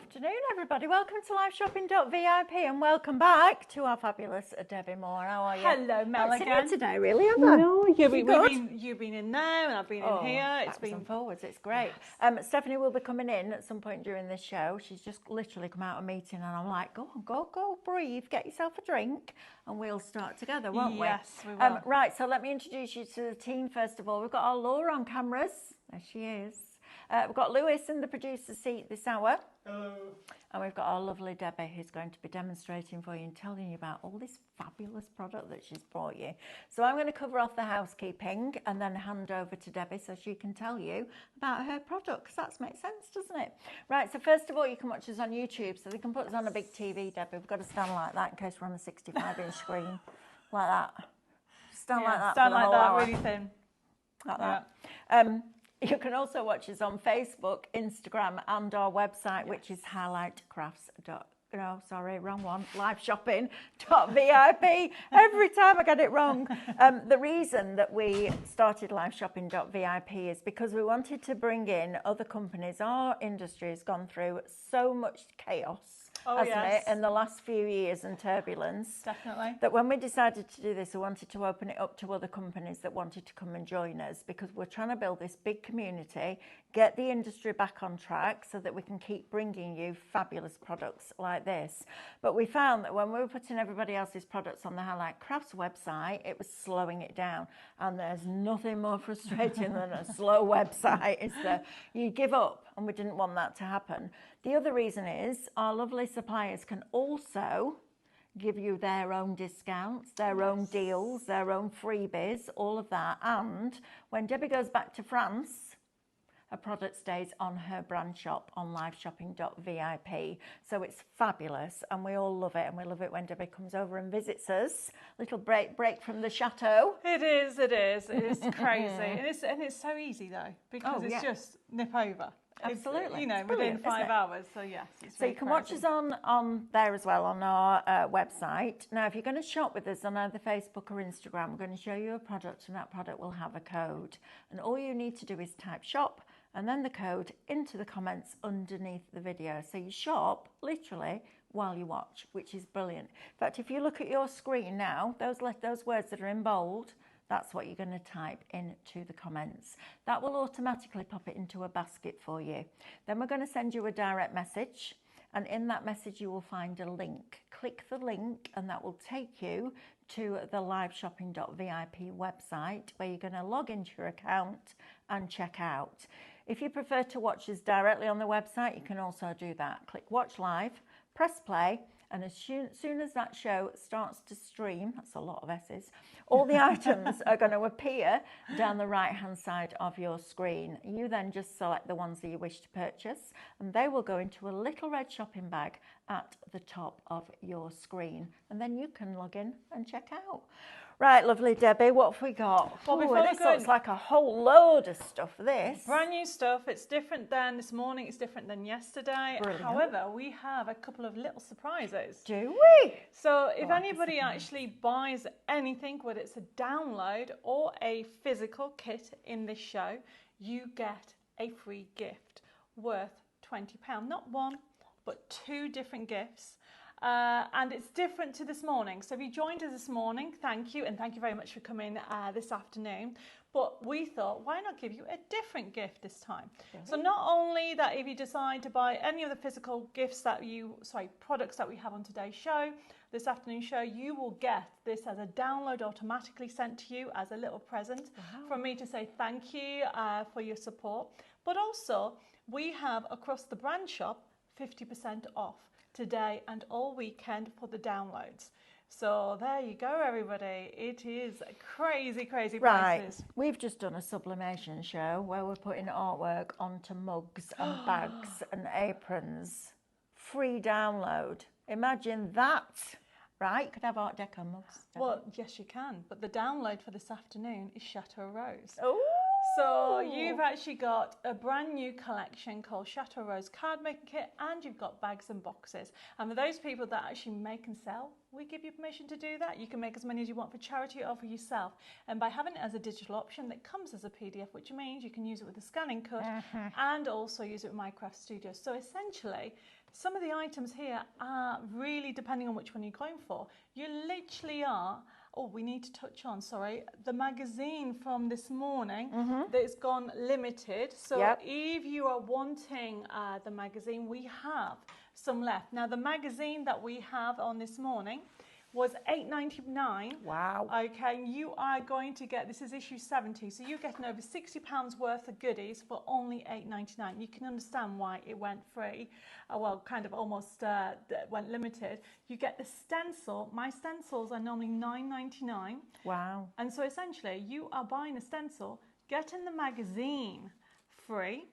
afternoon, everybody. Welcome to liveshopping.vip and welcome back to our fabulous Debbi Moore. How are you? Hello, Mel again. Not seen you today, really, have I? No, you've been in there and I've been in here. It's been forwards. It's great. Yes. Stephanie will be coming in at some point during this show. She's just literally come out of a meeting and I'm like, go on, go, breathe, get yourself a drink and we'll start together, won't we? Yes, we will. Right, so let me introduce you to the team first of all. We've got our Laura on cameras. There she is. We've got Lewis in the producer's seat this hour. Hello. And we've got our lovely Debbie who's going to be demonstrating for you and telling you about all this fabulous product that she's brought you. So I'm going to cover off the housekeeping and then hand over to Debbie so she can tell you about her product, because that makes sense, doesn't it? Right, so first of all, you can watch us on YouTube, so they can put us on a big TV, Debbie. We've got to stand like that in case we're on a 65-inch screen. Like that. Stand like that. Stand for the like whole that, hour. really thin. Like that. You can also watch us on Facebook, Instagram, and our website, which is highlightcrafts.com. No, sorry, wrong one. liveshopping.vip. Every time I get it wrong. The reason that we started liveshopping.vip is because we wanted to bring in other companies. Our industry has gone through so much chaos, hasn't it, in the last few years and turbulence. Definitely. That when we decided to do this, we wanted to open it up to other companies that wanted to come and join us, because we're trying to build this big community, get the industry back on track so that we can keep bringing you fabulous products like this. But we found that when we were putting everybody else's products on the Highlight Crafts website, it was slowing it down. And there's nothing more frustrating than a slow website, is that you give up, and we didn't want that to happen. The other reason is our lovely suppliers can also give you their own discounts, their own deals, their own freebies, all of that. And when Debbie goes back to France, her product stays on her brand shop on liveshopping.vip. So it's fabulous and we all love it, and we love it when Debbie comes over and visits us. Little break from the chateau. It is crazy. and it's so easy though, because it's just nip over. Absolutely. It's, within 5 hours. So yes. So you can watch us on there as well on our website. Now, if you're going to shop with us on either Facebook or Instagram, we're going to show you a product, and that product will have a code. And all you need to do is type shop and then the code into the comments underneath the video. So you shop literally while you watch, which is brilliant. In fact, if you look at your screen now, those words that are in bold, that's what you're going to type into the comments. That will automatically pop it into a basket for you. Then we're going to send you a direct message, and in that message you will find a link. Click the link and that will take you to the liveshopping.vip website, where you're going to log into your account and check out. If you prefer to watch us directly on the website, you can also do that. Click watch live, press play, and as soon as that show starts to stream, that's a lot of S's, all the items are going to appear down the right-hand side of your screen. You then just select the ones that you wish to purchase, and they will go into a little red shopping bag at the top of your screen. And then you can log in and check out. Right, lovely Debbie, what have we got? Well, this looks like a whole load of stuff, this. Brand new stuff. It's different than this morning. It's different than yesterday. Brilliant. However, we have a couple of little surprises. Do we? So if anybody actually buys anything, whether it's a download or a physical kit in this show, you get a free gift worth £20. Not one, but 2 different gifts. And it's different to this morning. So if you joined us this morning, thank you, and thank you very much for coming this afternoon. But we thought, why not give you a different gift this time? So not only that, if you decide to buy any of the physical products that we have on today's show, this afternoon show, you will get this as a download automatically sent to you as a little present from me to say thank you for your support. But also, we have across the brand shop 50% off today and all weekend for the downloads. So there you go, everybody. It is crazy prices. Right, we've just done a sublimation show where we're putting artwork onto mugs and bags and aprons. Free download. Imagine that. Right, you could have Art Deco mugs. Well, yes, you can. But the download for this afternoon is Chateau Rose. Oh. So you've actually got a brand new collection called Chateau Rose Card Making Kit, and you've got bags and boxes. And for those people that actually make and sell, we give you permission to do that. You can make as many as you want for charity or for yourself. And by having it as a digital option, that comes as a PDF, which means you can use it with a scanning code and also use it with Minecraft Studio. So essentially, some of the items here are really depending on which one you're going for. You literally are. Oh, we need to touch on, sorry, the magazine from this morning that's gone limited. So if you are wanting the magazine, we have some left. Now, the magazine that we have on this morning was $8.99. Wow. Okay, you are going to get, this is issue 70, so you're getting over £60 worth of goodies for only $8.99. You can understand why it went free, well, kind of almost went limited. You get the stencil. My stencils are normally $9.99. Wow. And so essentially, you are buying a stencil, getting the magazine free,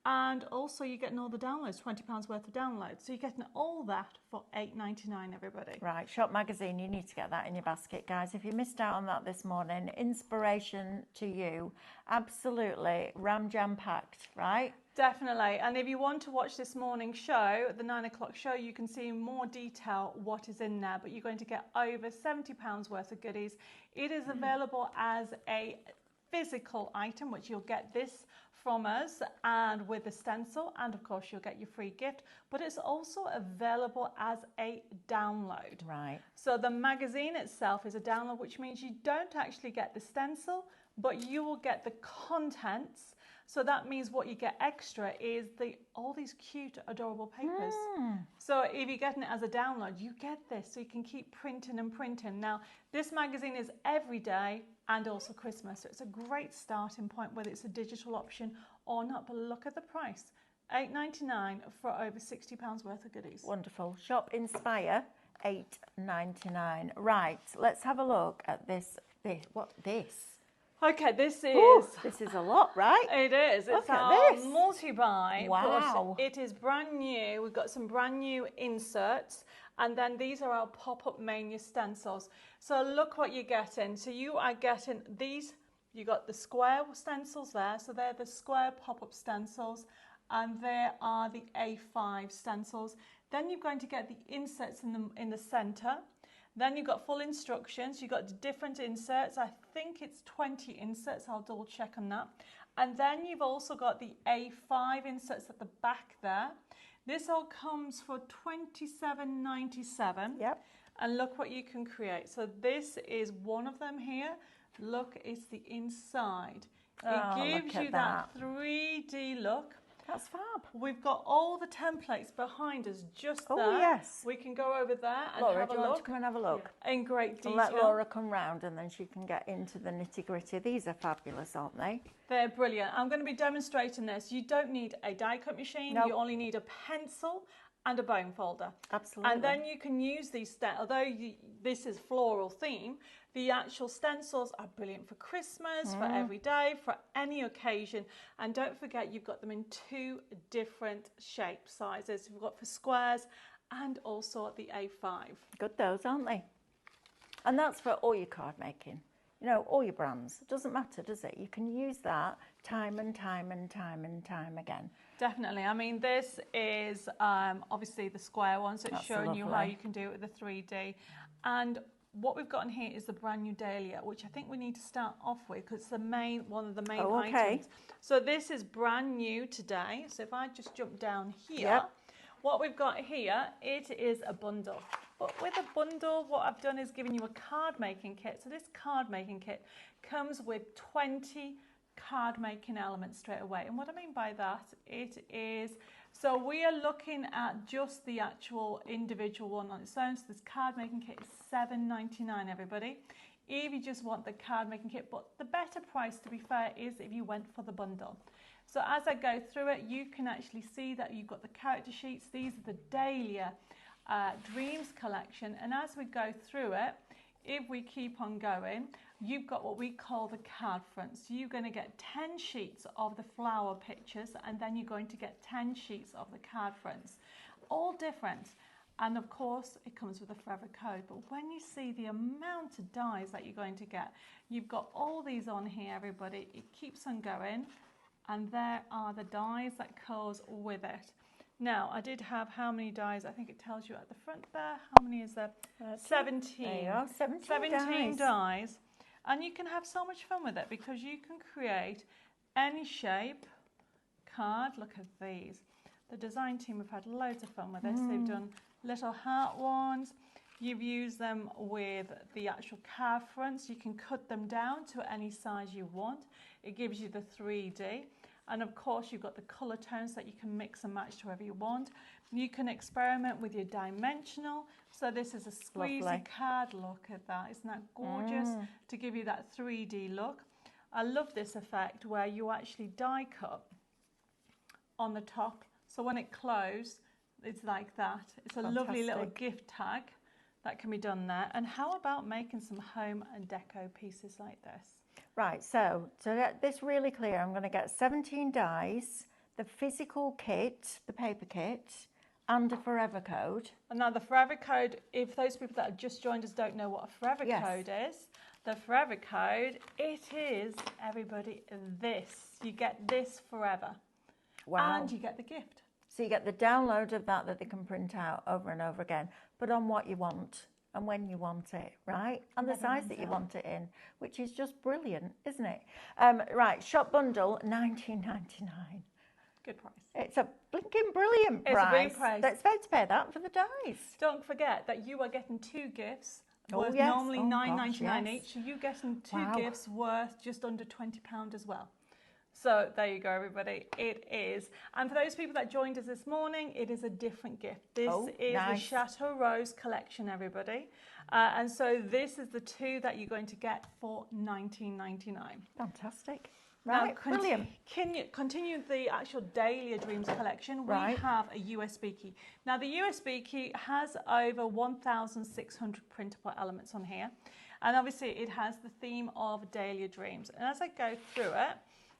and also you're getting all the downloads, £20 worth of downloads. So you're getting all that for $8.99, everybody. Right, Shop Magazine, you need to get that in your basket, guys. If you missed out on that this morning, inspiration to you, absolutely jam-packed, right? Definitely. And if you want to watch this morning's show, the 9 o'clock show, you can see in more detail what is in there, but you're going to get over £70 worth of goodies. It is available as a physical item, which you'll get this from us and with a stencil, and of course you'll get your free gift, but it's also available as a download. Right. So the magazine itself is a download, which means you don't actually get the stencil, but you will get the contents. So that means what you get extra is all these cute, adorable papers. So if you're getting it as a download, you get this, so you can keep printing and printing. Now, this magazine is every day and also Christmas. So it's a great starting point, whether it's a digital option or not. But look at the price, $8.99 for over £60 worth of goodies. Wonderful. Shop Inspire, $8.99. Right, let's have a look at this. Okay, this is... Ooh, this is a lot, right? It is. Look It's at our this. multi-buy. Wow. But it is brand new. We've got some brand new inserts. And then these are our pop-up Mania stencils. So look what you're getting. So you are getting these. You got the square stencils there. So they're the square pop-up stencils. And there are the A5 stencils. Then you're going to get the inserts in the center. Then you've got full instructions. You've got the different inserts. I think it's 20 inserts. I'll double check on that. And then you've also got the A5 inserts at the back there. This all comes for $27.97. Yep. And look what you can create. So this is one of them here. Look, it's the inside. It gives you that 3D look. That's fab. We've got all the templates behind us just there. Oh, yes. We can go over there and Laura, have do a you want look to come and have a look? in great detail. And let Laura come round and then she can get into the nitty-gritty. These are fabulous, aren't they? They're brilliant. I'm going to be demonstrating this. You don't need a die cut machine. Nope. You only need a pencil and a bone folder. Absolutely. And then you can use these, although this is floral theme, the actual stencils are brilliant for Christmas, for every day, for any occasion. And don't forget, you've got them in 2 different shape sizes. You've got for squares and also the A5. Good those, aren't they? And that's for all your card making. You know, all your brands. It doesn't matter, does it? You can use that time and time and time and time again. Definitely. I mean, this is obviously the square one, so it's That's showing you how lovely. you can do it with the 3D. And what we've got in here is the brand new Dahlia, which I think we need to start off with because it's one of the main items. So this is brand new today. So if I just jump down here, what we've got here, it is a bundle. But with a bundle, what I've done is given you a card making kit. So this card making kit comes with 20 card making elements straight away. And what I mean by that, it is, so we are looking at just the actual individual one on its own. So this card making kit is $7.99, everybody. If you just want the card making kit, but the better price, to be fair, is if you went for the bundle. So as I go through it, you can actually see that you've got the character sheets. These are the Dahlia Dreams collection. And as we go through it, if we keep on going, you've got what we call the card fronts. So you're going to get 10 sheets of the flower pictures, and then you're going to get 10 sheets of the card fronts. All different. And of course, it comes with a forever code. But when you see the amount of dies that you're going to get, you've got all these on here, everybody. It keeps on going. And there are the dies that goes with it. Now, I did have how many dies? I think it tells you at the front there. How many is there? 17. There you are, 17 dies. And you can have so much fun with it because you can create any shape card. Look at these. The design team have had loads of fun with this. They've done little heart ones. You've used them with the actual card fronts. You can cut them down to any size you want. It gives you the 3D. And of course, you've got the colour tones that you can mix and match to whoever you want. You can experiment with your dimensional. So this is a squeezy card. Look at that. Isn't that gorgeous? To give you that 3D look. I love this effect where you actually die cut on the top. So when it closes, it's like that. It's a lovely little gift tag that can be done there. And how about making some home and deco pieces like this? Right, so to get this really clear, I'm going to get 17 dies, the physical kit, the paper kit, and a forever code. And now the forever code, if those people that have just joined us don't know what a forever code is, the forever code, it is, everybody, this. You get this forever. Wow. And you get the gift. So you get the download of that they can print out over and over again, but on what you want and when you want it, right? And the size that you want it in, which is just brilliant, isn't it? Right, shop bundle, $19.99. Good price. It's a blinking brilliant price. It's a brilliant price. Let's expect to pay that for the dice. Don't forget that you are getting 2 gifts worth normally $9.99 each. So you're getting 2 gifts worth just under £20 as well. So there you go, everybody. It is. And for those people that joined us this morning, it is a different gift. This is the Chateau Rose collection, everybody. And so this is the 2 that you're going to get for $19.99. Fantastic. Right, now, brilliant. Continue the actual Dahlia Dreams collection. We have a USB key. Now, the USB key has over 1,600 printable elements on here. And obviously, it has the theme of Dahlia Dreams. And as I go through it,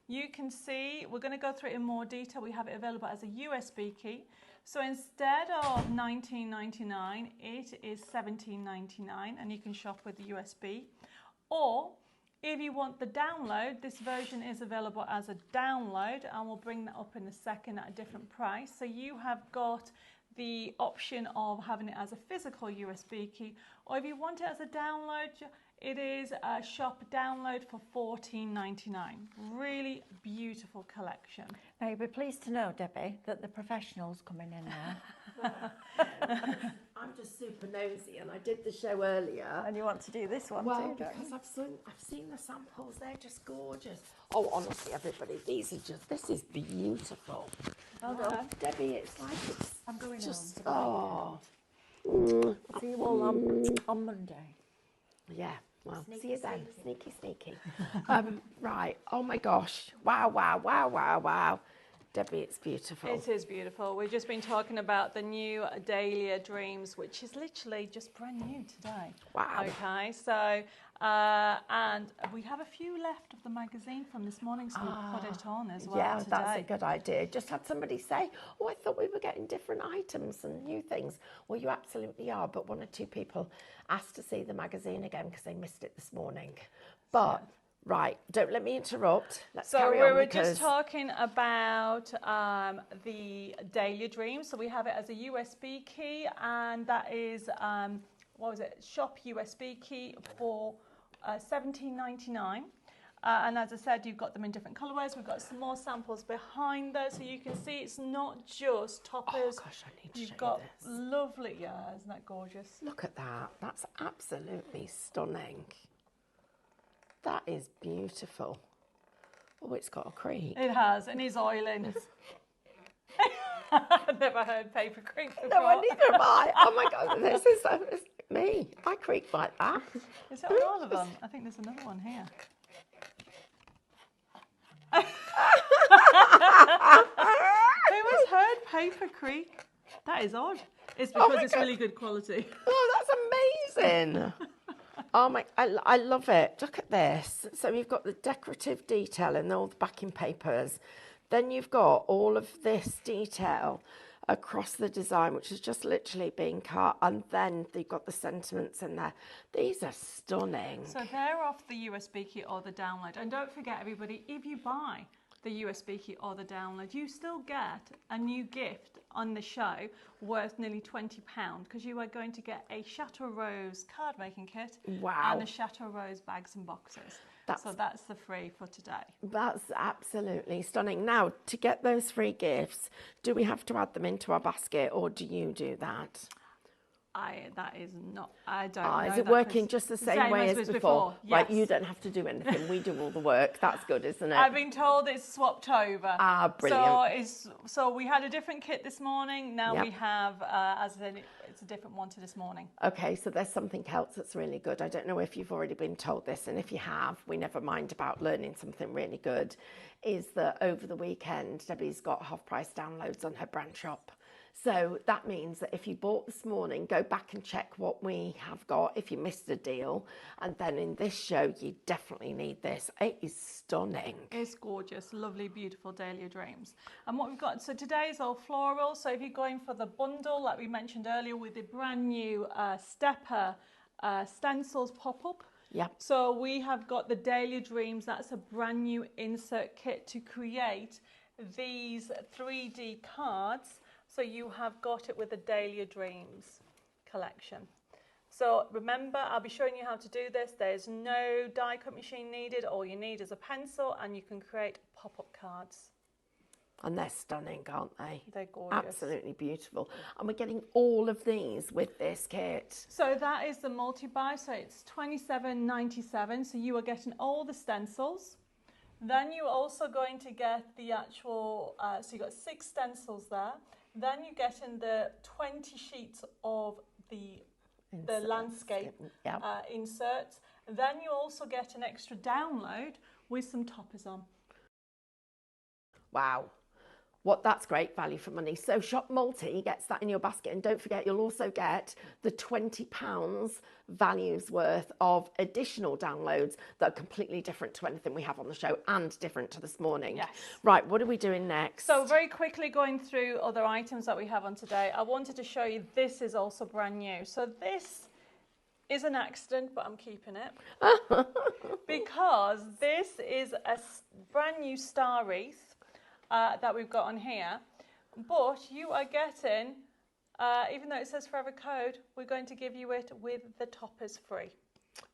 you can see, we're going to go through it in more detail. We have it available as a USB key. So instead of $19.99, it is $17.99, and you can shop with the USB. Or if you want the download, this version is available as a download, and we'll bring that up in a second at a different price. So you have got the option of having it as a physical USB key, or if you want it as a download, it is a shop download for $14.99. Really beautiful collection. Now, you'll be pleased to know, Debbie, that the professionals coming in now. I'm just super nosy, and I did the show earlier. And you want to do this one well, too, don't you? because I've seen the samples. They're just gorgeous. Oh, honestly, everybody, this is beautiful. Well done. Debbie, it's like it's. I'm going just home. See you all on Monday. Yeah. Well, Sneaky, see you then. Sneaky. Right. Oh my gosh. Wow. Debbie, it's beautiful. It is beautiful. We've just been talking about the new Dahlia Dreams, which is literally just brand new today. Wow. Okay, so, and we have a few left of the magazine from this morning, so we'll put it on as well today. Yeah, that's a good idea. Just had somebody say, oh, I thought we were getting different items and new things. Well, you absolutely are, but 1 or 2 people asked to see the magazine again because they missed it this morning. But... Right, don't let me interrupt. Let's carry on. So we were just talking about the Dahlia Dreams. So we have it as a USB key, and that is, shop USB key for $17.99. And as I said, you've got them in different colourways. We've got some more samples behind there, so you can see it's not just toppers. Oh gosh, I need to You've show got you this. lovely, isn't that gorgeous? Look at that. That's absolutely stunning. That is beautiful. Oh, it's got a creak. It has, and it's oiling. I've never heard paper creak before. No, neither have I. Oh my God, this is me. I creak like that. Is that on all of them? I think there's another one here. Who has heard paper creak? That is odd. It's because it's really good quality. Oh, that's amazing. Oh my, I love it. Look at this. So you've got the decorative detail and all the backing papers. Then you've got all of this detail across the design, which is just literally being cut, and then they've got the sentiments in there. These are stunning. So they're off the USB key or the download. And don't forget, everybody, if you buy the USB key or the download, you still get a new gift on the show worth nearly £20, because you are going to get a Chateau Rose card making kit. Wow. And a Chateau Rose bags and boxes. So that's the free for today. That's absolutely stunning. Now, to get those free gifts, do we have to add them into our basket, or do you do that? I don't know. Is it working just the same way as before? Yes. Right, you don't have to do anything. We do all the work. That's good, isn't it? I've been told it's swapped over. Brilliant. So we had a different kit this morning. Now we have, as I said, it's a different one to this morning. Okay, so there's something else that's really good. I don't know if you've already been told this, and if you have, we never mind about learning something really good, is that over the weekend, Debbie's got half-price downloads on her brand shop. So that means that if you bought this morning, go back and check what we have got if you missed a deal. And then in this show, you definitely need this. It is stunning. It's gorgeous, lovely, beautiful Dahlia Dreams. And what we've got, so today is all floral. So if you're going for the bundle, like we mentioned earlier, with the brand new Stepper stencils pop-up. Yep. So we have got the Dahlia Dreams. That's a brand new insert kit to create these 3D cards. So you have got it with the Dahlia Dreams collection. So remember, I'll be showing you how to do this. There's no die cut machine needed. All you need is a pencil, and you can create pop-up cards. And they're stunning, aren't they? They're gorgeous. Absolutely beautiful. And we're getting all of these with this kit. So that is the multi-buy. So it's $27.97. So you are getting all the stencils. Then you're also going to get the actual, so you've got 6 stencils there. Then you get in the 20 sheets of the landscape inserts. Then you also get an extra download with some toppers on. Wow. That's great value for money. So Shop Multi gets that in your basket. And don't forget, you'll also get the £20 values worth of additional downloads that are completely different to anything we have on the show and different to this morning. Yes. Right, what are we doing next? So very quickly going through other items that we have on today, I wanted to show you this is also brand new. So this is an accident, but I'm keeping it because this is a brand new star wreath that we've got on here, but you are getting, even though it says forever code, we're going to give you it with the toppers free.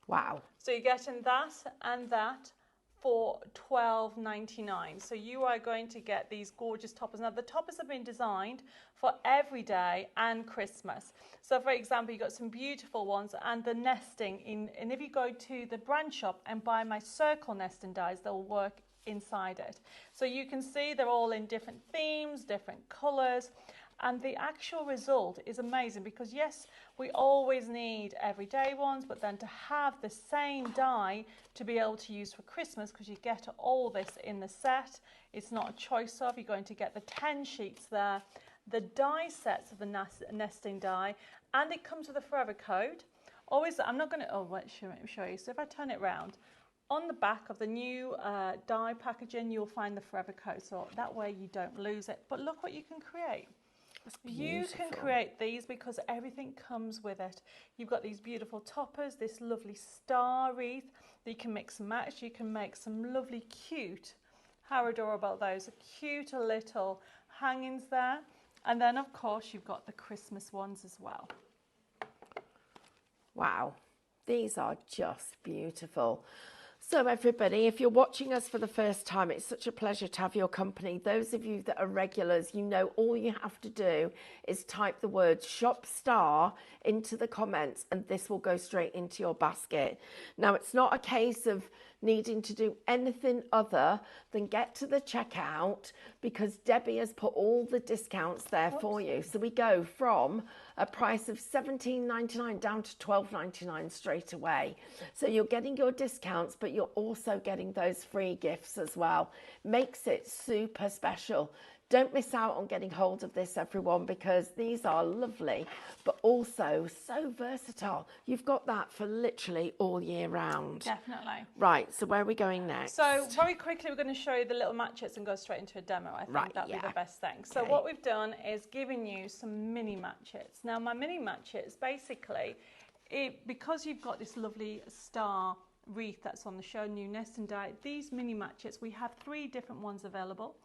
Wow. So you're getting that and that for $12.99. So you are going to get these gorgeous toppers. Now the toppers have been designed for every day and Christmas. So for example, you've got some beautiful ones, and the nesting and if you go to the brand shop and buy my circle nesting dies, they'll work inside it. So you can see they're all in different themes, different colours, and the actual result is amazing, because yes, we always need everyday ones, but then to have the same die to be able to use for Christmas, because you get all this in the set, it's not a choice of, you're going to get the 10 sheets there, the die sets of the nesting die, and it comes with a forever code. Always, I'm not going to, let me show you. So if I turn it round, on the back of the new die packaging, you'll find the forever code, so that way you don't lose it. But look what you can create. You can create these because everything comes with it. You've got these beautiful toppers, this lovely star wreath that you can mix and match. You can make some lovely cute, how adorable are those, cute little hangings there. And then of course you've got the Christmas ones as well. Wow, these are just beautiful. So everybody, if you're watching us for the first time, it's such a pleasure to have your company. Those of you that are regulars, you know all you have to do is type the word Shop Star into the comments, and this will go straight into your basket. Now, it's not a case of needing to do anything other than get to the checkout, because Debbie has put all the discounts there for you. So we go from a price of $17.99 down to $12.99 straight away. So you're getting your discounts, but you're also getting those free gifts as well. Makes it super special Don't miss out on getting hold of this, everyone, because these are lovely, but also so versatile. You've got that for literally all year round. Definitely. Right, so where are we going next? So very quickly, we're going to show you the little Match Its and go straight into a demo. I think that'd be the best thing. So what we've done is given you some mini Match Its. Now, my mini Match Its, basically, because you've got this lovely star wreath that's on the show, newness and die, these mini Match Its, we have 3 different ones available.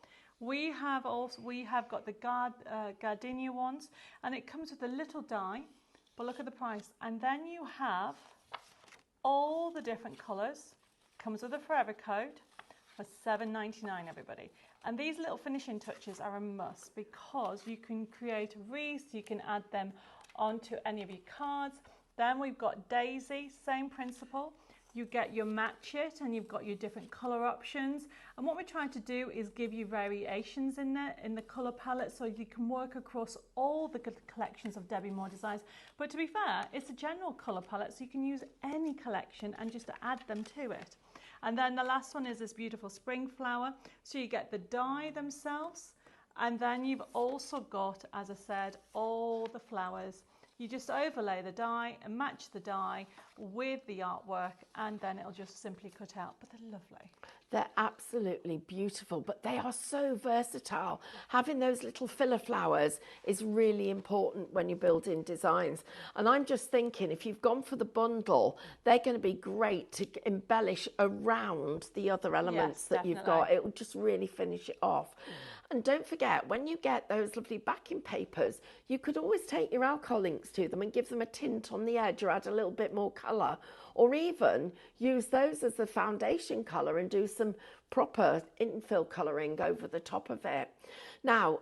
We have got the gardenia ones, and it comes with a little die, but look at the price. And then you have all the different colours. Comes with a forever code for $7.99, everybody. And these little finishing touches are a must, because you can create wreaths, you can add them onto any of your cards. Then we've got Daisy, same principle. You get your Match It, and you've got your different colour options. And what we're trying to do is give you variations in there, in the colour palette, so you can work across all the collections of Debbi Moore designs. But to be fair, it's a general colour palette, so you can use any collection and just add them to it. And then the last one is this beautiful spring flower. So you get the die themselves, and then you've also got, as I said, all the flowers. You just overlay the die and match the die with the artwork, and then it'll just simply cut out. But they're lovely. They're absolutely beautiful, but they are so versatile. Having those little filler flowers is really important when you build in designs. And I'm just thinking, if you've gone for the bundle, they're going to be great to embellish around the other elements that you've got. It will just really finish it off. And don't forget, when you get those lovely backing papers, you could always take your alcohol inks to them and give them a tint on the edge, or add a little bit more colour, or even use those as the foundation colour and do some proper infill colouring over the top of it. Now,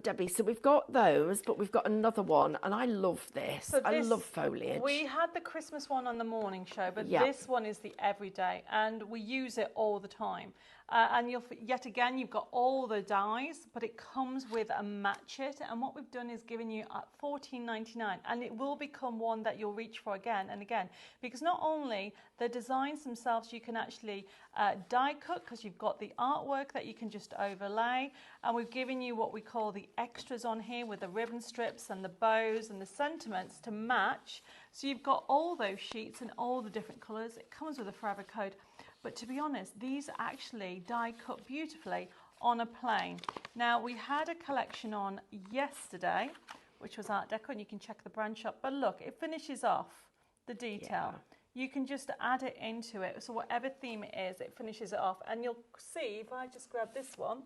Debbie, so we've got those, but we've got another one, and I love this. So I love foliage. We had the Christmas one on the morning show, but this one is the everyday, and we use it all the time. And yet again, you've got all the dies, but it comes with a Match It. And what we've done is given you at $14.99, and it will become one that you'll reach for again and again. Because not only the designs themselves, you can actually die cut, because you've got the artwork that you can just overlay. And we've given you what we call the extras on here, with the ribbon strips and the bows and the sentiments to match. So you've got all those sheets and all the different colours. It comes with a forever code. But to be honest, these actually die cut beautifully on a plane. Now, we had a collection on yesterday, which was Art Deco, and you can check the brand shop. But look, it finishes off the detail. You can just add it into it. So whatever theme it is, it finishes it off. And you'll see, if I just grab this one,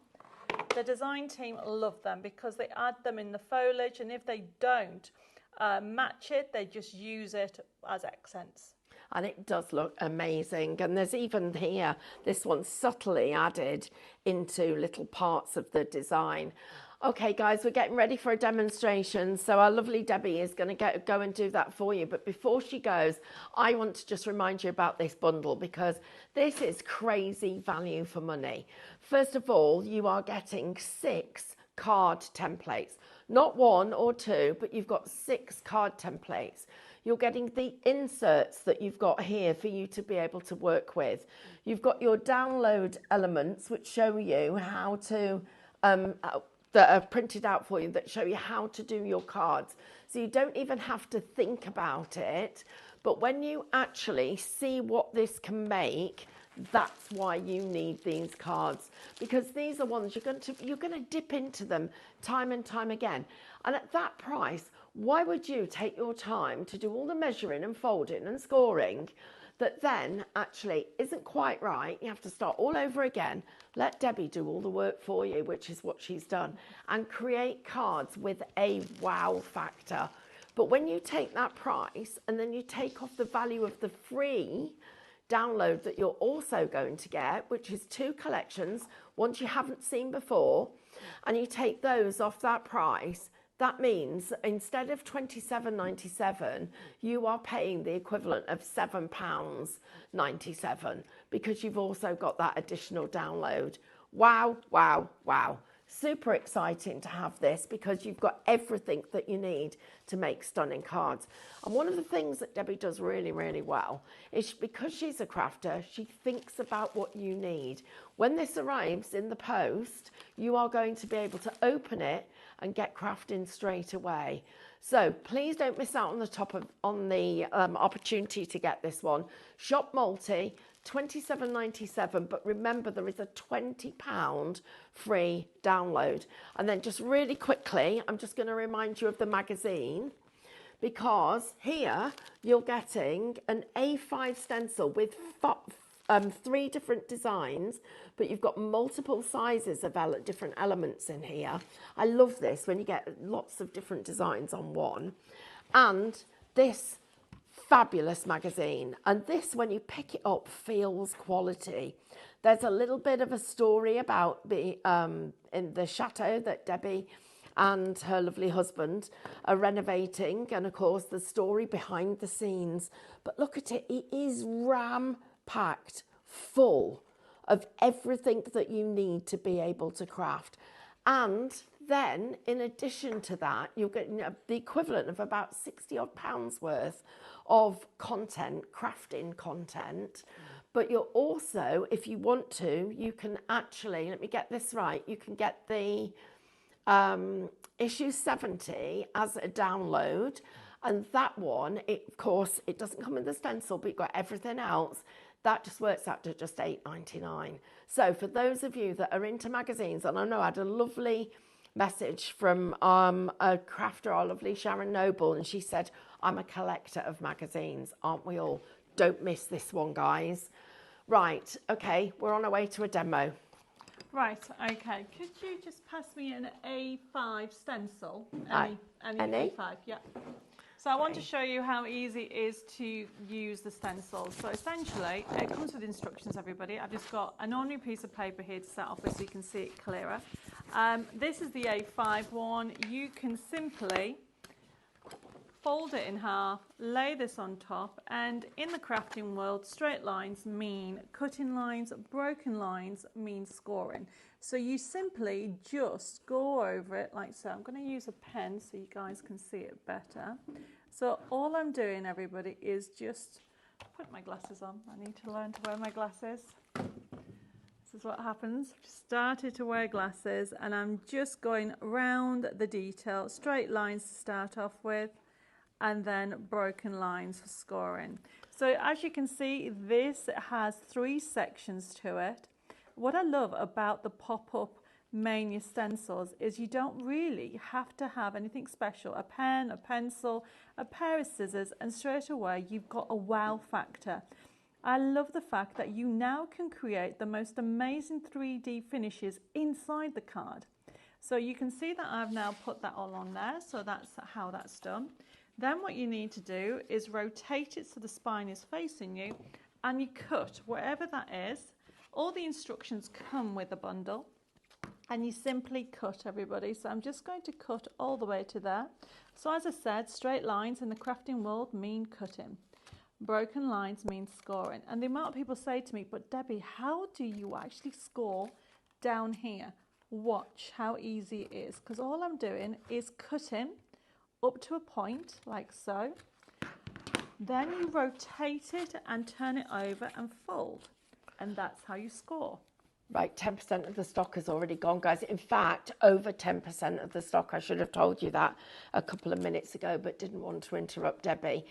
the design team love them, because they add them in the foliage. And if they don't match it, they just use it as accents. And it does look amazing. And there's even here, this one's subtly added into little parts of the design. Okay, guys, we're getting ready for a demonstration. So our lovely Debbie is going to go and do that for you. But before she goes, I want to just remind you about this bundle, because this is crazy value for money. First of all, you are getting 6 card templates, not 1 or 2, but you've got 6 card templates. You're getting the inserts that you've got here for you to be able to work with. You've got your download elements, which show you how to, that are printed out for you, that show you how to do your cards. So you don't even have to think about it. But when you actually see what this can make, that's why you need these cards, because these are ones you're going to dip into them time and time again. And at that price, why would you take your time to do all the measuring and folding and scoring that then actually isn't quite right? You have to start all over again. Let Debbie do all the work for you, which is what she's done, and create cards with a wow factor. But when you take that price and then you take off the value of the free download that you're also going to get, which is 2 collections, ones you haven't seen before, and you take those off that price, that means instead of £27.97, you are paying the equivalent of £7.97, because you've also got that additional download. Wow, wow, wow. Super exciting to have this because you've got everything that you need to make stunning cards. And one of the things that Debbie does really, really well is because she's a crafter, she thinks about what you need. When this arrives in the post, you are going to be able to open it and get crafting straight away. So please don't miss out on the opportunity to get this one. Shop multi, £27.97, but remember there is a £20 free download. And then just really quickly, I'm just going to remind you of the magazine, because here you're getting an A5 stencil with 3 different designs, but you've got multiple sizes of different elements in here. I love this when you get lots of different designs on one. And this fabulous magazine, and this, when you pick it up, feels quality. There's a little bit of a story about the in the chateau that Debbie and her lovely husband are renovating, and of course the story behind the scenes. But look at it, it is packed full of everything that you need to be able to craft. And then in addition to that, you'll get the equivalent of about 60 odd pounds worth of content, crafting content. But you're also, if you want to, you can actually, let me get this right, you can get the issue 70 as a download. And that one, of course, it doesn't come with the stencil, but you've got everything else. That just works out to just £8.99. So for those of you that are into magazines, and I know I had a lovely message from a crafter, our lovely Sharon Noble, and she said, I'm a collector of magazines, aren't we all? Don't miss this one, guys. Right, okay, we're on our way to a demo. Right, okay. Could you just pass me an A5 stencil? Any A5, yeah. So I want to show you how easy it is to use the stencil. So essentially, it comes with instructions, everybody. I've just got an ordinary piece of paper here to set off with so you can see it clearer. This is the A5 one. You can simply fold it in half, lay this on top, and in the crafting world, straight lines mean cutting lines, broken lines mean scoring. So you simply just go over it like so. I'm going to use a pen so you guys can see it better. So all I'm doing, everybody, is just put my glasses on. I need to learn to wear my glasses. This is what happens. I've just started to wear glasses, and I'm just going around the detail, straight lines to start off with, and then broken lines for scoring. So as you can see, this has 3 sections to it. What I love about the pop-up Mania stencils is you don't really have to have anything special, a pen, a pencil, a pair of scissors, and straight away you've got a wow factor. I love the fact that you now can create the most amazing 3D finishes inside the card. So you can see that I've now put that all on there, so that's how that's done. Then what you need to do is rotate it so the spine is facing you, and you cut wherever that is. All the instructions come with a bundle, and you simply cut, everybody. So I'm just going to cut all the way to there. So as I said, straight lines in the crafting world mean cutting. Broken lines mean scoring. And the amount of people say to me, but Debbie, how do you actually score down here? Watch how easy it is, because all I'm doing is cutting up to a point like so. Then you rotate it and turn it over and fold, and that's how you score. Right, 10% of the stock has already gone, guys. In fact, over 10% of the stock. I should have told you that a couple of minutes ago, but didn't want to interrupt Debbie.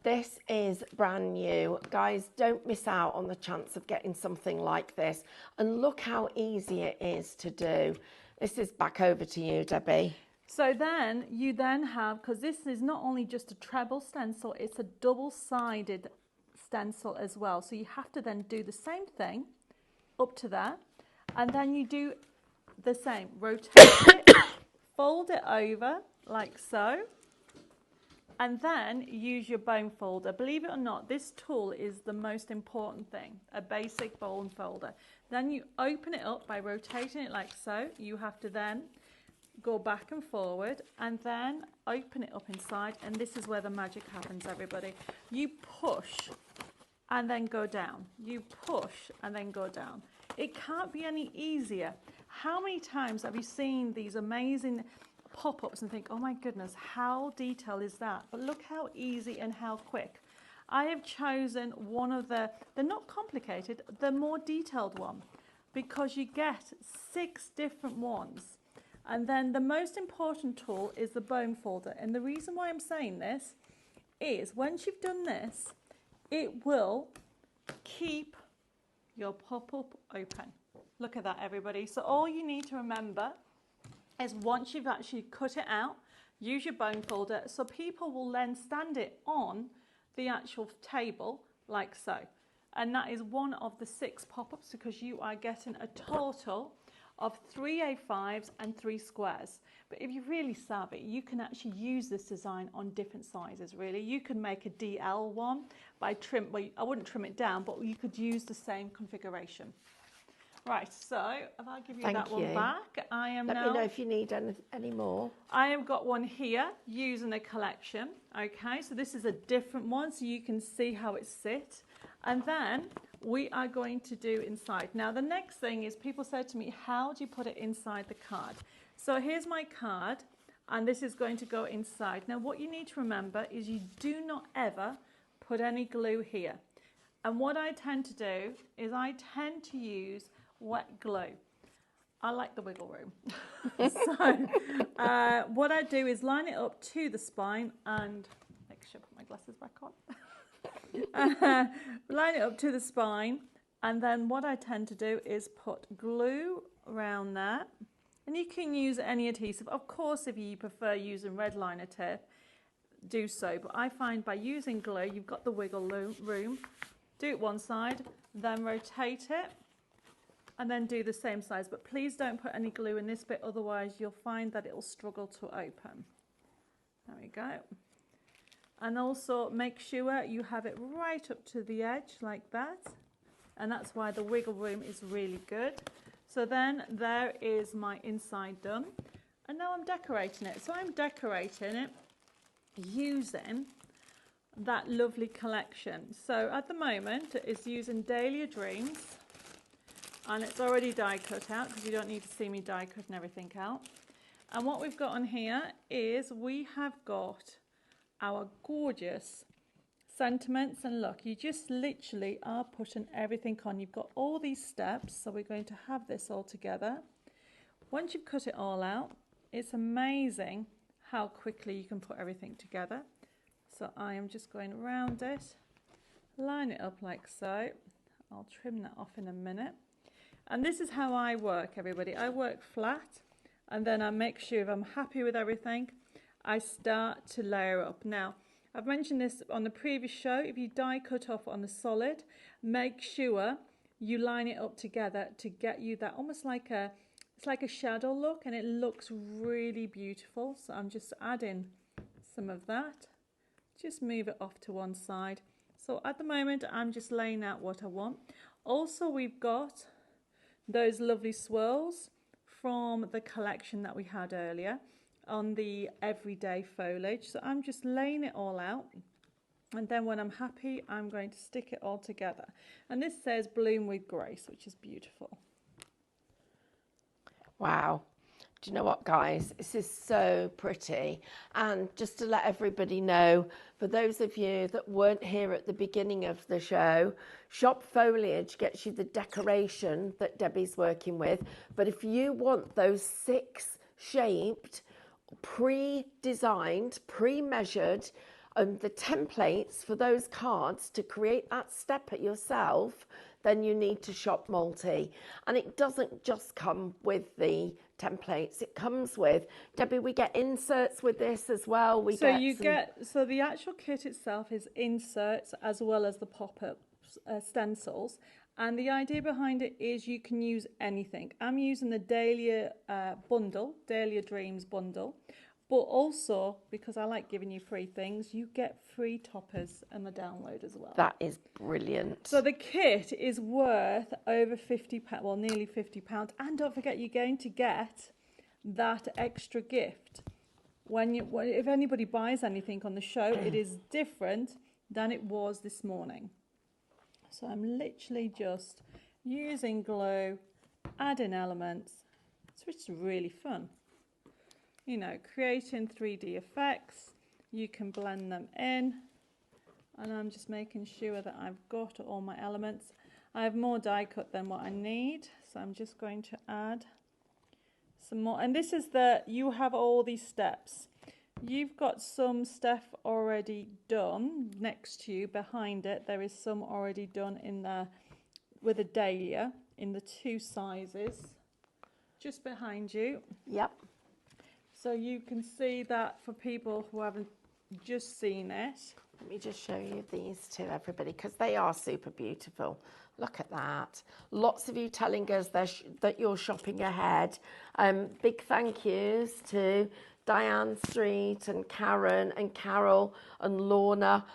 This is brand new. Guys, don't miss out on the chance of getting something like this. And look how easy it is to do. This is back over to you, Debbie. So then you have, because this is not only just a treble stencil, it's a double-sided stencil as well. So you have to then do the same thing up to there, and then you do the same, rotate it, fold it over like so, and then use your bone folder. Believe it or not, this tool is the most important thing, a basic bone folder. Then you open it up by rotating it like so. You have to then go back and forward and then open it up inside, and this is where the magic happens, everybody. You push and then go down. You push and then go down. It can't be any easier. How many times have you seen these amazing pop-ups and think, oh my goodness, how detailed is that? But look how easy and how quick. I have chosen one of they're not complicated, they're more detailed one, because you get 6 different ones. And then the most important tool is the bone folder. And the reason why I'm saying this is once you've done this, it will keep your pop-up open. Look at that, everybody. So all you need to remember is once you've actually cut it out, use your bone folder, so people will then stand it on the actual table like so. And that is one of the 6 pop-ups, because you are getting a total of 3 A5s and 3 squares. But if you're really savvy, you can actually use this design on different sizes, really. You can make a DL one by I wouldn't trim it down, but you could use the same configuration. Right, so if I give you that one back, I am Let me know if you need any more. I have got one here using a collection. Okay, so this is a different one, so you can see how it sits. And then we are going to do inside. Now, the next thing is people said to me, how do you put it inside the card? So here's my card, and this is going to go inside. Now, what you need to remember is you do not ever put any glue here. And what I tend to do is I tend to use wet glue. I like the wiggle room. So what I do is line it up to the spine and make sure I put my glasses back on. Line it up to the spine, and then what I tend to do is put glue around that, and you can use any adhesive. Of course, if you prefer using red liner tape, do so, but I find by using glue you've got the wiggle room. Do it one side, then rotate it, and then do the same size, but please don't put any glue in this bit, otherwise you'll find that it will struggle to open. There we go. And also make sure you have it right up to the edge like that, and that's why the wiggle room is really good. So then there is my inside done, and now I'm decorating it. So I'm decorating it using that lovely collection. So at the moment it's using Dahlia Dreams, and it's already die cut out because you don't need to see me die cutting everything out. And what we've got on here is we have got our gorgeous sentiments, and look, you just literally are putting everything on. You've got all these steps, so we're going to have this all together. Once you've cut it all out, it's amazing how quickly you can put everything together. So I am just going around it, line it up like so. I'll trim that off in a minute. And this is how I work, everybody. I work flat, and then I make sure if I'm happy with everything, I start to layer up. Now, I've mentioned this on the previous show. If you die cut off on the solid, make sure you line it up together to get you that almost like it's like a shadow look, and it looks really beautiful. So I'm just adding some of that. Just move it off to one side. So at the moment, I'm just laying out what I want. Also, we've got those lovely swirls from the collection that we had earlier on the everyday foliage. So I'm just laying it all out, and then when I'm happy, I'm going to stick it all together. And this says bloom with grace, which is beautiful. Wow. Do you know what, guys? This is so pretty. And just to let everybody know, for those of you that weren't here at the beginning of the show, Shop Foliage gets you the decoration that Debbie's working with. But if you want those 6 shaped, pre-designed, pre-measured, the templates for those cards to create that step at yourself, then you need to shop Multi. And it doesn't just come with the templates, it comes with, Debbie, we get inserts with this as well. So the actual kit itself is inserts as well as the pop-up stencils, and the idea behind it is you can use anything. I'm using the Dahlia Dahlia Dreams bundle, but also because I like giving you free things, you get free toppers and the download as well. That is brilliant. So the kit is worth over £50, well, nearly £50, and don't forget you're going to get that extra gift if anybody buys anything on the show. It is different than it was this morning. So I'm literally just using glue, adding elements, So it's really fun. You know, creating 3D effects. You can blend them in. And I'm just making sure that I've got all my elements. I have more die cut than what I need. So I'm just going to add some more. And this is you have all these steps. You've got some stuff already done next to you. Behind it, there is some already done in there with a dahlia in the 2 sizes. Just behind you. Yep. So you can see that for people who haven't just seen it. Let me just show you these two, everybody, because they are super beautiful. Look at that. Lots of you telling us that you're shopping ahead. Big thank yous to Diane Street and Karen and Carol and Lorna.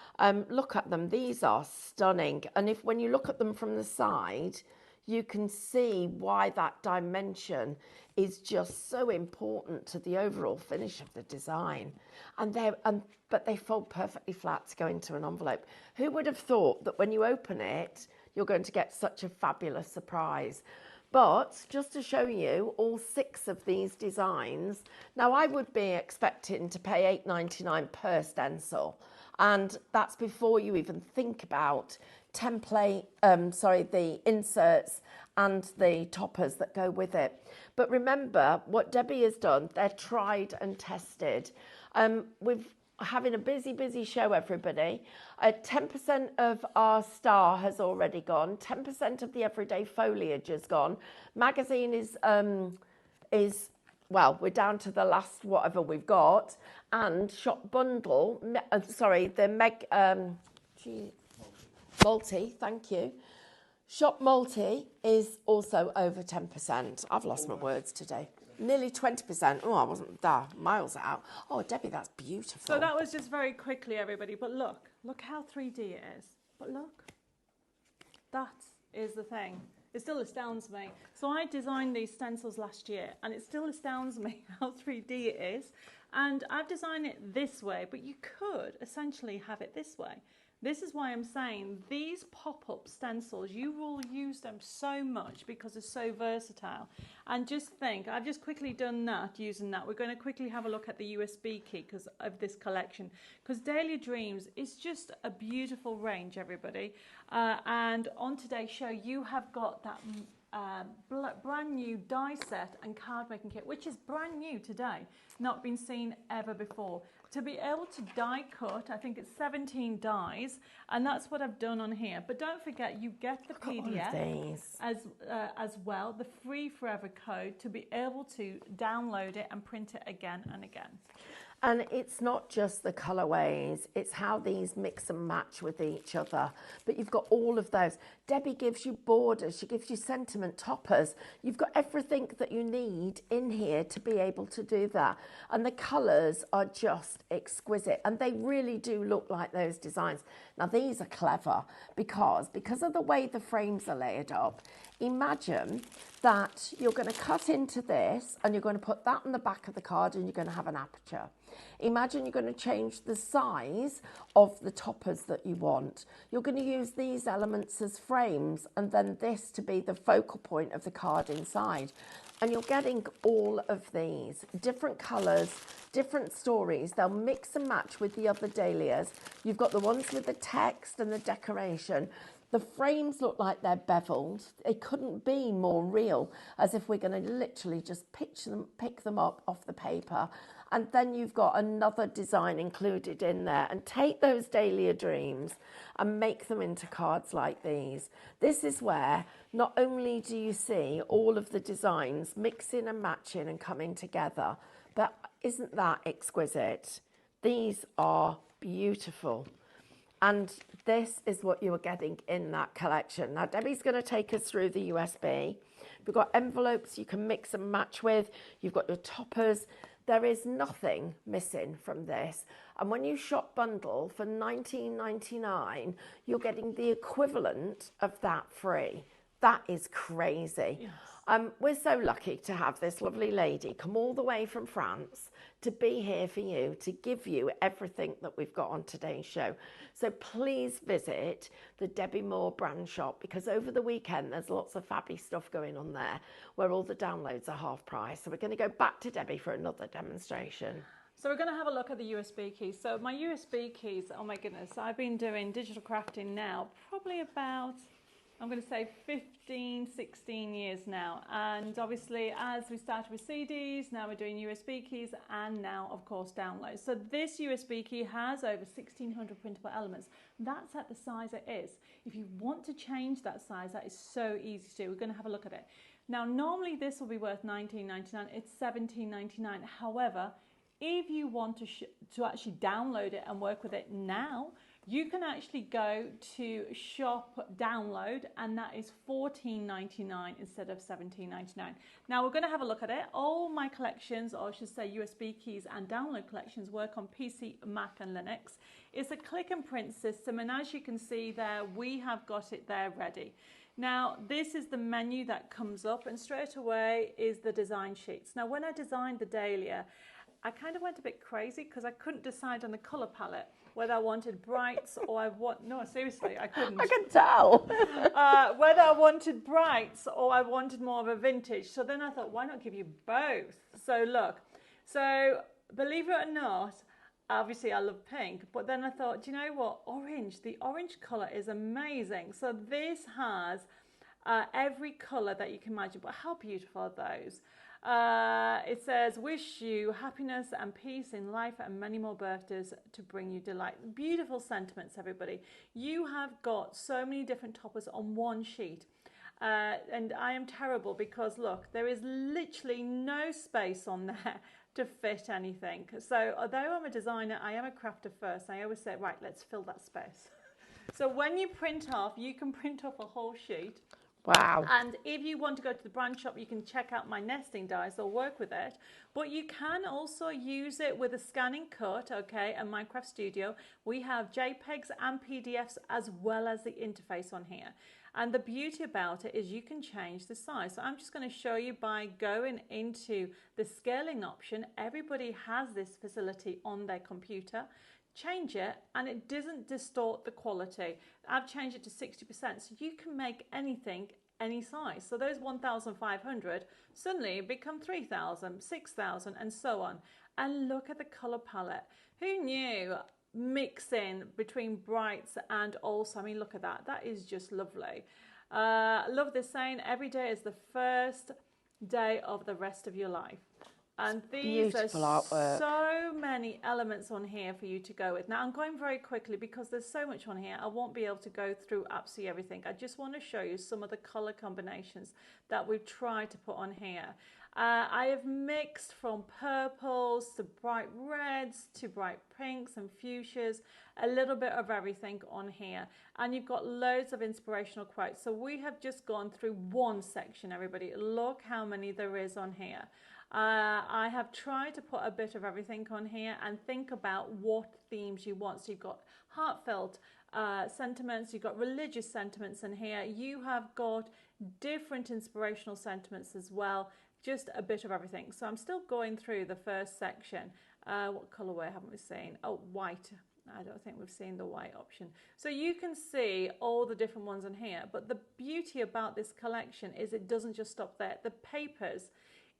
Look at them. These are stunning. And when you look at them from the side, you can see why that dimension is just so important to the overall finish of the design. But they fold perfectly flat to go into an envelope. Who would have thought that when you open it, you're going to get such a fabulous surprise? But just to show you all 6 of these designs, now I would be expecting to pay $8.99 per stencil. And that's before you even think about the inserts and the toppers that go with it. But remember what Debbie has done, they're tried and tested. We're having a busy show, everybody. 10% of our star has already gone. 10% of the everyday foliage is gone. Magazine is well, we're down to the last whatever we've got. And shop bundle, multi, thank you. Shop multi is also over 10%. I've lost my words today. Nearly 20%. Oh, I wasn't there. Miles out. Oh, Debbie, that's beautiful. So that was just very quickly, everybody. But look how 3D it is. But look, that is the thing. It still astounds me. So I designed these stencils last year, and it still astounds me how 3D it is. And I've designed it this way, but you could essentially have it this way. This is why I'm saying these pop-up stencils, you will use them so much because they're so versatile. And just think, I've just quickly done that, using that. We're going to quickly have a look at the USB key because of this collection. Because Dahlia Dreams is just a beautiful range, everybody. And on today's show, you have got that brand new die set and card making kit, which is brand new today, not been seen ever before. To be able to die cut, I think it's 17 dies, and that's what I've done on here. But don't forget, you get the PDF as well, the free forever code to be able to download it and print it again and again. And it's not just the colourways, it's how these mix and match with each other. But you've got all of those. Debbie gives you borders, she gives you sentiment toppers. You've got everything that you need in here to be able to do that. And the colours are just exquisite. And they really do look like those designs. Now these are clever because of the way the frames are layered up. Imagine that you're going to cut into this and you're going to put that on the back of the card and you're going to have an aperture. Imagine you're going to change the size of the toppers that you want. You're going to use these elements as frames and then this to be the focal point of the card inside. And you're getting all of these different colours, different stories. They'll mix and match with the other dahlias. You've got the ones with the text and the decoration. The frames look like they're beveled. They couldn't be more real, as if we're going to literally just pick them up off the paper. And then you've got another design included in there. And take those Dahlia Dreams and make them into cards like these. This is where not only do you see all of the designs mixing and matching and coming together, but isn't that exquisite? These are beautiful. And this is what you are getting in that collection. Now, Debbie's going to take us through the USB. We've got envelopes you can mix and match with. You've got your toppers. There is nothing missing from this. And when you shop bundle for $19.99, you're getting the equivalent of that free. That is crazy. Yes. We're so lucky to have this lovely lady come all the way from France to be here for you, to give you everything that we've got on today's show. So please visit the Debbi Moore brand shop, because over the weekend there's lots of fabby stuff going on there where all the downloads are half price. So we're going to go back to Debbie for another demonstration. So we're going to have a look at the USB keys. So my USB keys, oh my goodness, I've been doing digital crafting now probably about, I'm going to say 15, 16 years now. And obviously as we started with CDs, now we're doing USB keys, and now of course downloads. So this USB key has over 1,600 printable elements. That's at the size it is. If you want to change that size, that is so easy to do. We're going to have a look at it. Now normally this will be worth $19.99. It's $17.99. However, if you want to actually download it and work with it now, you can actually go to shop download, and that is $14.99 instead of $17.99. Now we're going to have a look at it. All my collections, or I should say USB keys and download collections, work on PC, Mac and Linux. It's a click and print system, and as you can see there, we have got it there ready. Now this is the menu that comes up, and straight away is the design sheets. Now when I designed the Dahlia, I kind of went a bit crazy because I couldn't decide on the colour palette whether I wanted brights or no, seriously, I couldn't. I can tell. Whether I wanted brights or I wanted more of a vintage. So then I thought, why not give you both? So look, so believe it or not, obviously I love pink, but then I thought, do you know what? Orange, the orange colour is amazing. So this has every colour that you can imagine, but how beautiful are those? It says, wish you happiness and peace in life and many more birthdays to bring you delight. Beautiful sentiments, everybody. You have got so many different toppers on one sheet. And I am terrible because, look, there is literally no space on there to fit anything. So although I'm a designer, I am a crafter first. I always say, right, let's fill that space. So when you print off, you can print off a whole sheet. Wow. And if you want to go to the brand shop, you can check out my nesting dies. They'll work with it. But you can also use it with a scanning cut, okay, and Minecraft Studio. We have JPEGs and PDFs as well as the interface on here. And the beauty about it is you can change the size. So I'm just going to show you by going into the scaling option. Everybody has this facility on their computer. Change it and it doesn't distort the quality. I've changed it to 60%, so you can make anything any size. So those 1,500 suddenly become 3,000, 6,000 and so on. And look at the color palette. Who knew mixing between brights and also, I mean, look at that. That is just lovely. I love this saying, every day is the first day of the rest of your life. And these Beautiful are artwork. so many elements on here for you to go with. Now I'm going very quickly because there's so much on here. I won't be able to go through absolutely everything. I just want to show you some of the color combinations that we've tried to put on here. I have mixed from purples to bright reds to bright pinks and fuchsias, a little bit of everything on here. And you've got loads of inspirational quotes. So we have just gone through one section, everybody. Look how many there is on here. I have tried to put a bit of everything on here and think about what themes you want. So you've got heartfelt sentiments, you've got religious sentiments in here, you have got different inspirational sentiments as well, just a bit of everything. So I'm still going through the first section. What colorway haven't we seen? Oh, white. I don't think we've seen the white option. So you can see all the different ones in here, but the beauty about this collection is it doesn't just stop there. The papers,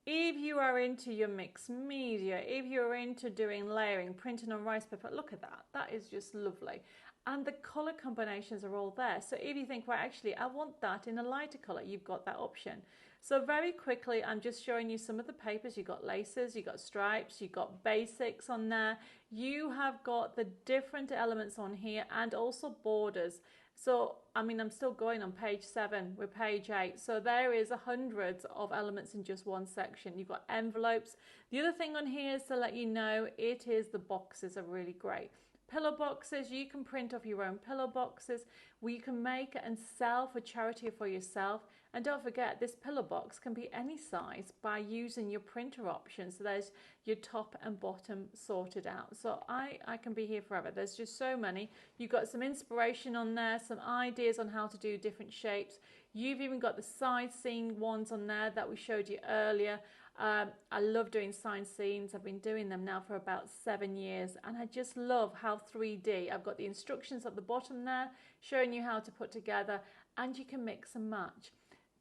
if you are into your mixed media, if you're into doing layering, printing on rice paper, look at that. That is just lovely. And the color combinations are all there. So if you think, well, actually, I want that in a lighter color, you've got that option. So very quickly, I'm just showing you some of the papers. You've got laces, you've got stripes, you've got basics on there. You have got the different elements on here and also borders. So, I mean, I'm still going on page 7, we're page 8. So there is hundreds of elements in just one section. You've got envelopes. The other thing on here is to let you know, it is the boxes are really great. Pillow boxes, you can print off your own pillow boxes. You can make and sell for charity or for yourself. And don't forget, this pillow box can be any size by using your printer option. So there's your top and bottom sorted out. So I can be here forever. There's just so many. You've got some inspiration on there, some ideas on how to do different shapes. You've even got the side scene ones on there that we showed you earlier. I love doing side scenes. I've been doing them now for about 7 years, and I just love how 3D. I've got the instructions at the bottom there showing you how to put together, and you can mix and match.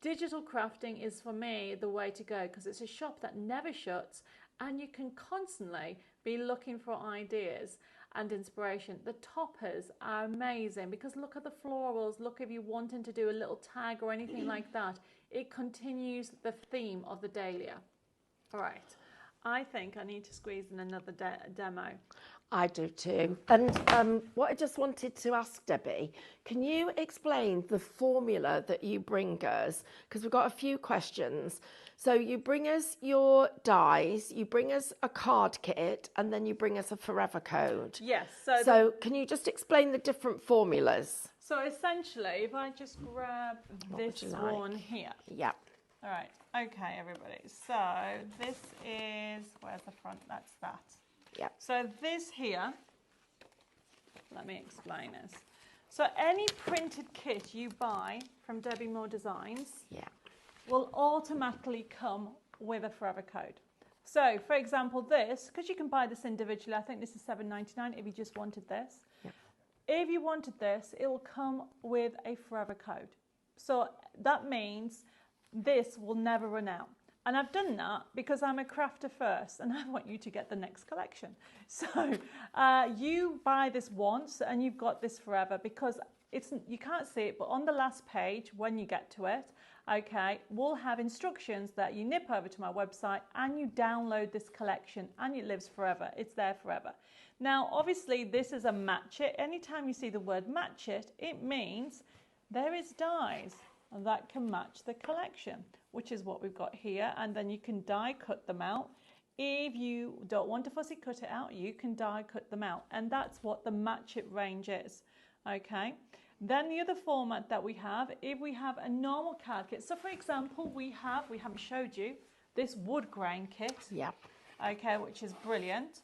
Digital crafting is for me the way to go because it's a shop that never shuts, and you can constantly be looking for ideas and inspiration. The toppers are amazing because look at the florals. Look, if you're wanting to do a little tag or anything like that, it continues the theme of the dahlia. All right, I think I need to squeeze in another demo. I do too. And what I just wanted to ask Debbie, can you explain the formula that you bring us? Because we've got a few questions. So you bring us your dies, you bring us a card kit, and then you bring us a forever code. Yes. So can you just explain the different formulas? So essentially, if I just grab this one here. Yeah. All right. Okay, everybody. So this is, where's the front? That's that. Yeah. So this here, let me explain this. So any printed kit you buy from Debbi Moore Designs will automatically come with a forever code. So for example, this, because you can buy this individually, I think this is $7.99 if you just wanted this. Yeah. If you wanted this, it will come with a forever code. So that means this will never run out. And I've done that because I'm a crafter first and I want you to get the next collection. So you buy this once and you've got this forever because you can't see it, but on the last page when you get to it, okay, we'll have instructions that you nip over to my website and you download this collection and it lives forever. It's there forever. Now, obviously this is a match it. Anytime you see the word match it, it means there is dies that can match the collection, which is what we've got here. And then you can die cut them out. If you don't want to fussy cut it out, you can die cut them out. And that's what the match it range is. Okay. Then the other format that we have, if we have a normal card kit. So for example, we haven't showed you this wood grain kit. Yeah. Okay, which is brilliant.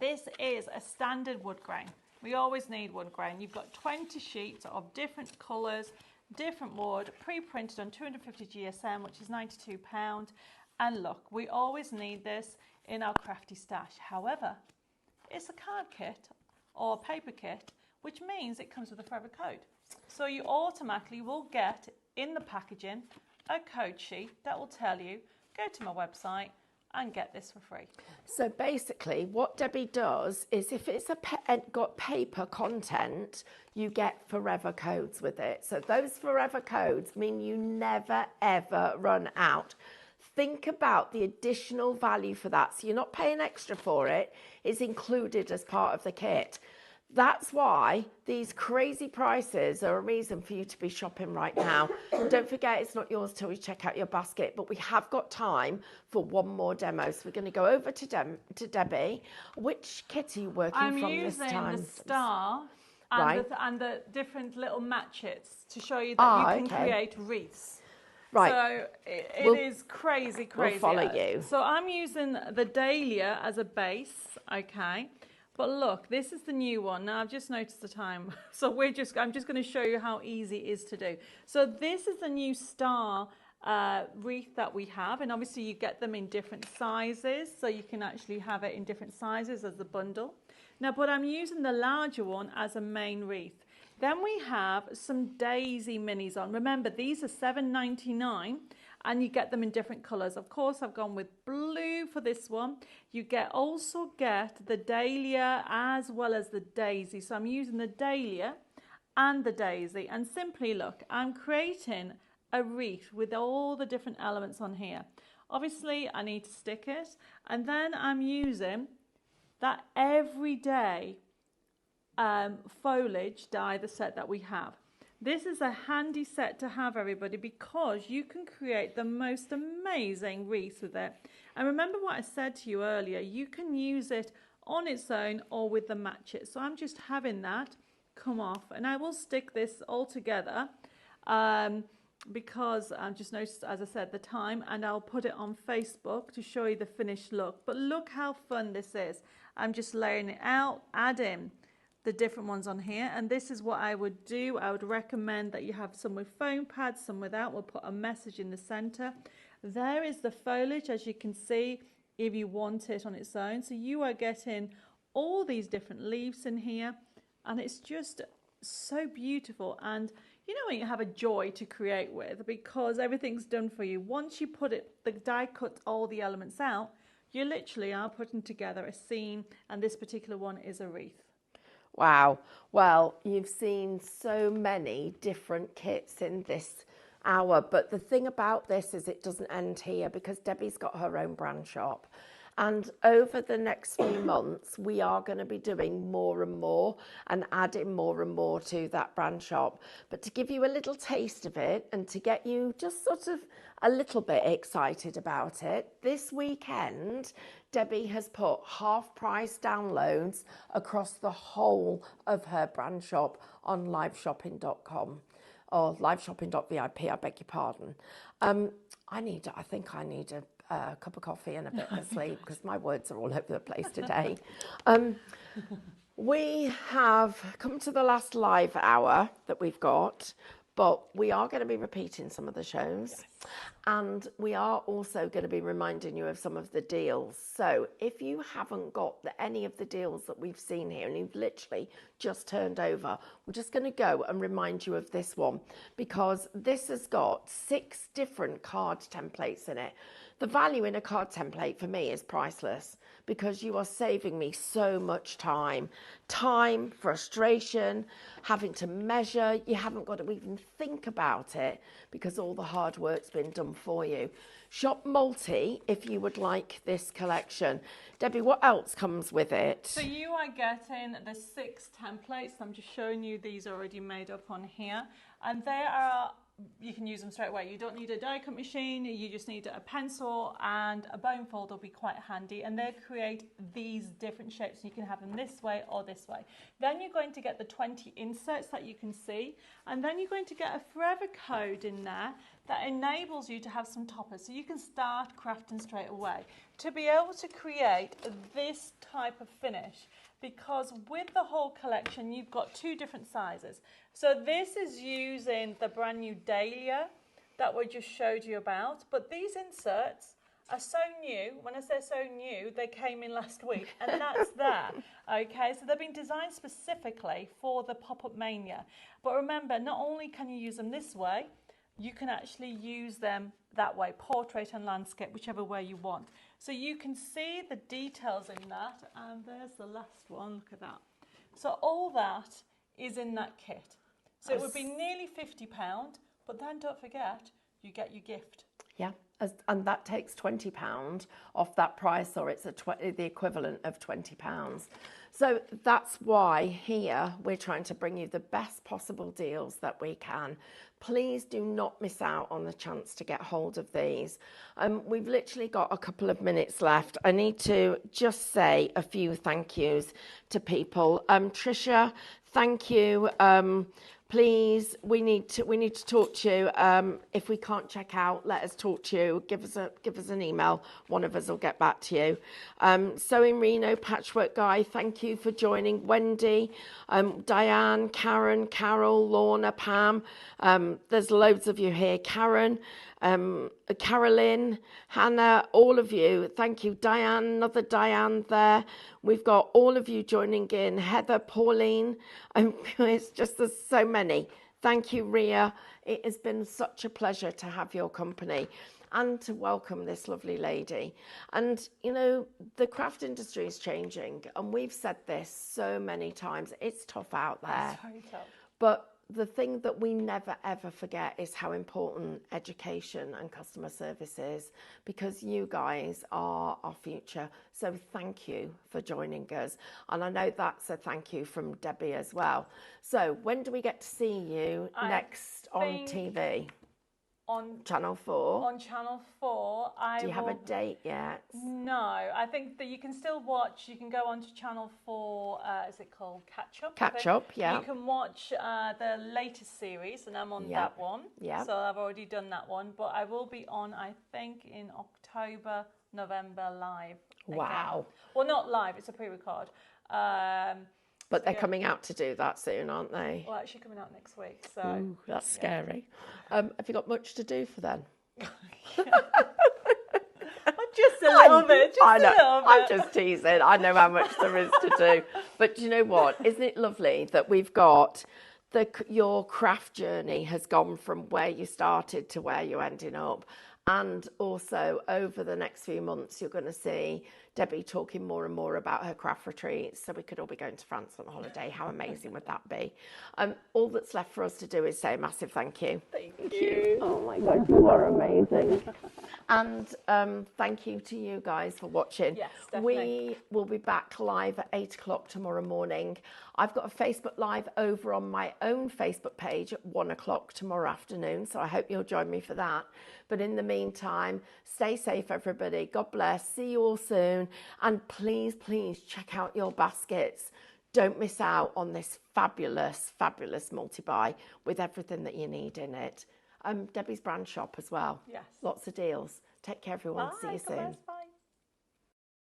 This is a standard wood grain. We always need wood grain. You've got 20 sheets of different colours, different wood, pre-printed on 250 GSM, which is £92. And look, we always need this in our crafty stash. However, it's a card kit or paper kit, which means it comes with a forever code. So you automatically will get in the packaging a code sheet that will tell you, go to my website and get this for free. So basically what Debbie does is if it's got paper content, you get forever codes with it. So those forever codes mean you never ever run out. Think about the additional value for that. So you're not paying extra for it. It's included as part of the kit. That's why these crazy prices are a reason for you to be shopping right now. Don't forget, it's not yours till you check out your basket, but we have got time for one more demo. So we're going to go over to Debbie. Which kit are you working from this time? I'm using the star and the different little matchets to show you that you can create wreaths. Right. So it is crazy. We'll follow you. So I'm using the dahlia as a base, okay. But look, this is the new one. Now I've just noticed the time. So I'm just going to show you how easy it is to do. So this is the new star wreath that we have. And obviously you get them in different sizes. So you can actually have it in different sizes as a bundle. Now, but I'm using the larger one as a main wreath. Then we have some daisy minis on. Remember, these are $7.99. And you get them in different colours. Of course, I've gone with blue for this one. You also get the dahlia as well as the daisy. So I'm using the dahlia and the daisy. And simply look, I'm creating a wreath with all the different elements on here. Obviously, I need to stick it. And then I'm using that everyday foliage die, the set that we have. This is a handy set to have, everybody, because you can create the most amazing wreaths with it. And remember what I said to you earlier, you can use it on its own or with the match it. So I'm just having that come off, and I will stick this all together because I've just noticed, as I said, the time, and I'll put it on Facebook to show you the finished look. But look how fun this is. I'm just laying it out, adding the different ones on here, and this is what I would do. I would recommend that you have some with foam pads, some without. We'll put a message in the center. There is the foliage, as you can see, if you want it on its own. So you are getting all these different leaves in here, and it's just so beautiful. And you know when you have a joy to create with, because everything's done for you. Once you put it, the die cuts all the elements out, you literally are putting together a scene, and this particular one is a wreath. Wow. Well, you've seen so many different kits in this hour, but the thing about this is it doesn't end here, because Debbie's got her own brand shop. And over the next few months, we are going to be doing more and more and adding more and more to that brand shop. But to give you a little taste of it and to get you just sort of a little bit excited about it, this weekend, Debbie has put half-price downloads across the whole of her brand shop on liveshopping.com. or liveshopping.vip, I beg your pardon. I think I need a cup of coffee and a bit of sleep, because my words are all over the place today. We have come to the last live hour that we've got, but we are going to be repeating some of the shows. Yes. And we are also going to be reminding you of some of the deals. So if you haven't got any of the deals that we've seen here, and you've literally just turned over, we're just going to go and remind you of this one, because this has got 6 different card templates in it. The value in a card template for me is priceless, because you are saving me so much time, frustration, having to measure. You haven't got to even think about it, because all the hard work's been done for you. Shop multi if you would like this collection. Debbie, what else comes with it? So you are getting the 6 templates. I'm just showing you these already made up on here, and they are, you can use them straight away. You don't need a die cut machine, you just need a pencil, and a bone folder will be quite handy, and they create these different shapes. You can have them this way or this way. Then you're going to get the 20 inserts that you can see, and then you're going to get a forever code in there that enables you to have some toppers, so you can start crafting straight away to be able to create this type of finish. Because with the whole collection, you've got 2 different sizes. So this is using the brand new Dahlia that we just showed you about, but these inserts are so new. When I say so new, they came in last week, and that's there. Okay, so they've been designed specifically for the Pop-Up Mania. But remember, not only can you use them this way, you can actually use them that way, portrait and landscape, whichever way you want. So you can see the details in that, and there's the last one, look at that. So all that is in that kit. So it would be nearly £50, but then don't forget, you get your gift. Yeah, and that takes £20 off that price, or it's the equivalent of £20. So that's why here we're trying to bring you the best possible deals that we can. Please do not miss out on the chance to get hold of these. We've literally got a couple of minutes left. I need to just say a few thank yous to people. Tricia, thank you. Please, we need to talk to you. If we can't check out, let us talk to you. Give us an email. One of us will get back to you. Sewing Reno, Patchwork Guy, thank you for joining. Wendy, Diane, Karen, Carol, Lorna, Pam. There's loads of you here. Karen, Carolyn, Hannah, all of you, thank you. Diane, another Diane there. We've got all of you joining in. Heather, Pauline, it's just, there's so many. Thank you, Ria. It has been such a pleasure to have your company and to welcome this lovely lady. And, you know, the craft industry is changing, and we've said this so many times. It's tough out there. It's very tough. But the thing that we never ever forget is how important education and customer service is, because you guys are our future. So thank you for joining us. And I know that's a thank you from Debbie as well. So when do we get to see you next on TV? On Channel 4? On Channel 4. Do you have a date yet? No, I think that you can still watch. You can go on to Channel 4, is it called Catch Up? Catch Up, yeah. You can watch the latest series, and I'm on that one. Yeah. So I've already done that one. But I will be on, I think, in October, November live. Wow. Again. Well, not live, it's a pre-record. But they're coming out to do that soon, aren't they? Well, actually coming out next week. So Ooh, that's scary. Have you got much to do for them? Just a little bit. Just I know. a little bit. I'm just teasing. I know how much there is to do. But do you know what? Isn't it lovely that we've got your craft journey has gone from where you started to where you're ending up. And also over the next few months, you're going to see Debbie talking more and more about her craft retreats. So we could all be going to France on holiday. How amazing would that be? All that's left for us to do is say a massive thank you. Thank you. Oh my God, you are amazing. And thank you to you guys for watching. Yes, definitely. We will be back live at 8 o'clock tomorrow morning. I've got a Facebook Live over on my own Facebook page at 1 o'clock tomorrow afternoon. So I hope you'll join me for that. But in the meantime, stay safe, everybody. God bless. See you all soon. And please, please check out your baskets. Don't miss out on this fabulous, fabulous multi-buy with everything that you need in it. Debbie's brand shop as well. Yes. Lots of deals. Take care, everyone. Bye. See you God soon. bless. Bye.